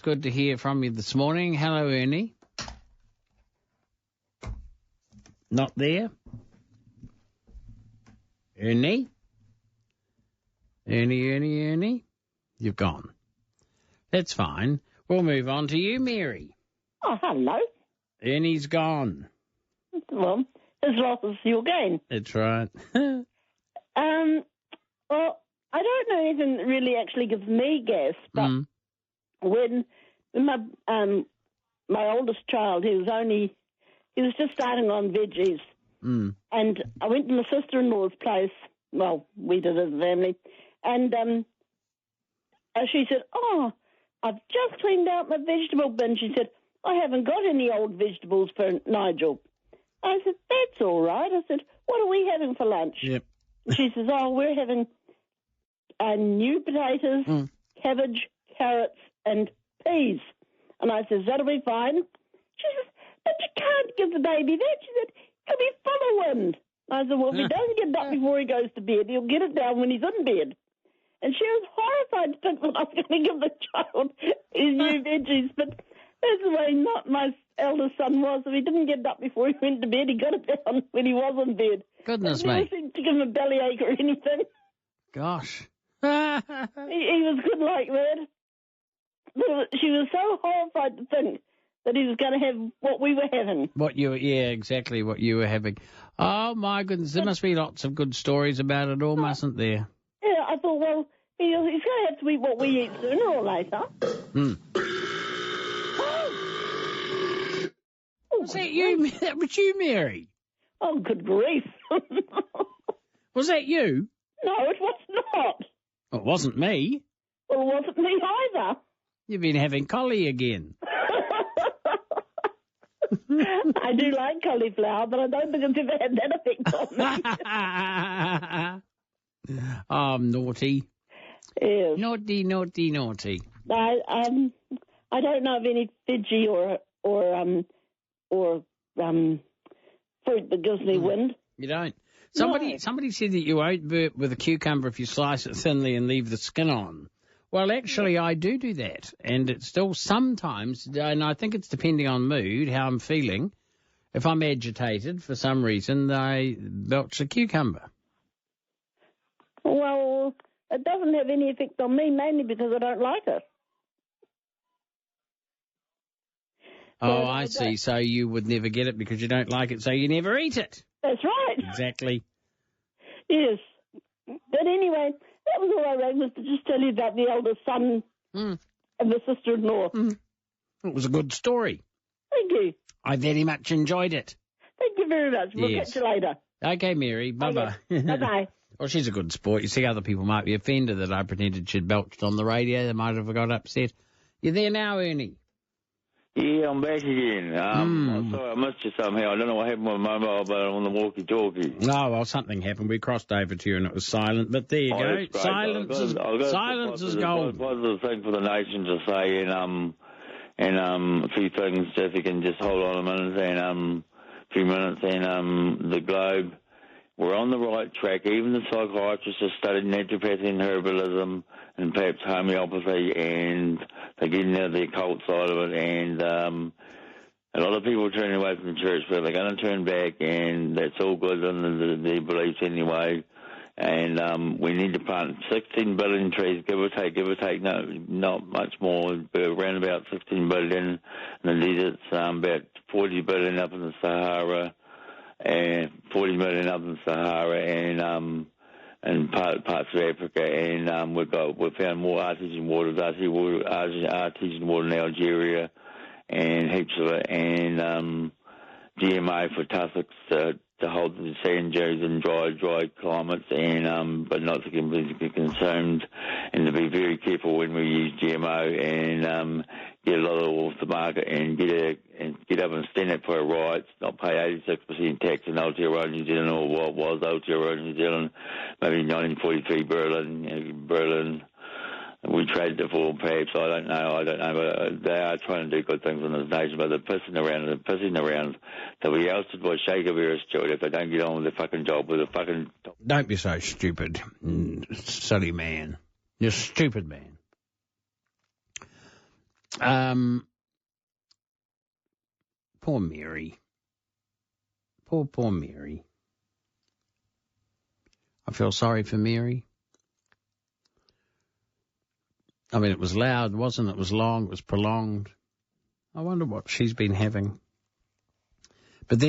good to hear from you this morning. Hello, Erney. Not there? Erney? Erney? You've gone. That's fine. We'll move on to you, Mary. Oh, hello. Erney's gone. Well, as lost as your gain. That's right. Well, I don't know anything that really actually gives me gas, but when my oldest child, he was just starting on veggies, and I went to my sister-in-law's place. Well, we did as a family, and she said, "Oh, I've just cleaned out my vegetable bin." She said, "I haven't got any old vegetables for Nigel." I said, "That's all right." I said, "What are we having for lunch?" Yep. She says, "Oh, we're having new potatoes, cabbage, carrots, and peas." And I says, "That'll be fine." She says, "But you can't give the baby that." She said, "He'll be full of wind." I said, "Well, if he doesn't get it up before he goes to bed, he'll get it down when he's in bed." And she was horrified to think that I was going to give the child his new veggies, but that's the way not my eldest son was. If he didn't get it up before he went to bed, he got it down when he was in bed. Goodness me. me. Never seemed to give him a bellyache or anything. Gosh. He was good like that. But she was so horrified to think that he was going to have what we were having. Exactly what you were having. Oh, my goodness. There must be lots of good stories about it all, mustn't there? Yeah, I thought, well, he's going to have to eat what we eat sooner or later. Was that you? That was you, Mary? Oh, good grief. Was that you? No, it was not. Well, it wasn't me. Well, it wasn't me either. You've been having collie again. I do like cauliflower, but I don't think it's ever had that effect on me. Oh, I'm naughty. Yes. Naughty. I don't know of any veggie or fruit that gives me wind. You don't? Somebody said that you won't burp with a cucumber if you slice it thinly and leave the skin on. Well, actually, I do that, and it's still sometimes, and I think it's depending on mood, how I'm feeling. If I'm agitated for some reason, I belch a cucumber. Well, it doesn't have any effect on me, mainly because I don't like it. Oh, I see. So you would never get it because you don't like it, so you never eat it. That's right. Exactly. Yes. But anyway, that was all I rang, was to just tell you about the eldest son and the sister-in-law. It was a good story. Thank you. I very much enjoyed it. Thank you very much. We'll catch you later. Okay, Mary. Bye-bye. Okay. Bye-bye. Well, she's a good sport. You see, other people might be offended that I pretended she'd belched on the radio. They might have got upset. You there now, Erney? Yeah, I'm back again. I'm sorry I missed you somehow. I don't know what happened with my mobile, but I'm on the walkie-talkie. Oh, well, something happened. We crossed over to you and it was silent, but there you go. Silence is gold. Positive thing for the nation to say, and a few things, if you can just hold on a minute, and a few minutes, and the Globe. We're on the right track. Even the psychiatrists have studied naturopathy and herbalism and perhaps homeopathy, and they're getting out of the occult side of it. And a lot of people are turning away from the church, but they're going to turn back, and that's all good in their beliefs anyway. And we need to plant 16 billion trees, give or take, not much more, but around about 16 billion in the deserts, about 40 billion up in the Sahara, and 40 million up in the Sahara, and parts of Africa, and we've found more artesian water in Algeria, and heaps of it, and GMO for tussocks to hold the sand dunes in dry climates, and but not to be consumed, and to be very careful when we use GMO, and get a lot of it off the market, and get up and stand up for our rights, not pay 86% tax in Aotearoa, New Zealand, or what was Aotearoa, New Zealand, maybe 1943 Berlin. We traded it for, perhaps, I don't know, but they are trying to do good things in this nation, but they're pissing around. They'll be ousted by Shaker Vera Stewart if they don't get on with their fucking job, Don't be so stupid, silly man. You're a stupid man. Poor Mary. Poor Mary. I feel sorry for Mary. I mean, it was loud, wasn't it? It was long, it was prolonged. I wonder what she's been having. But then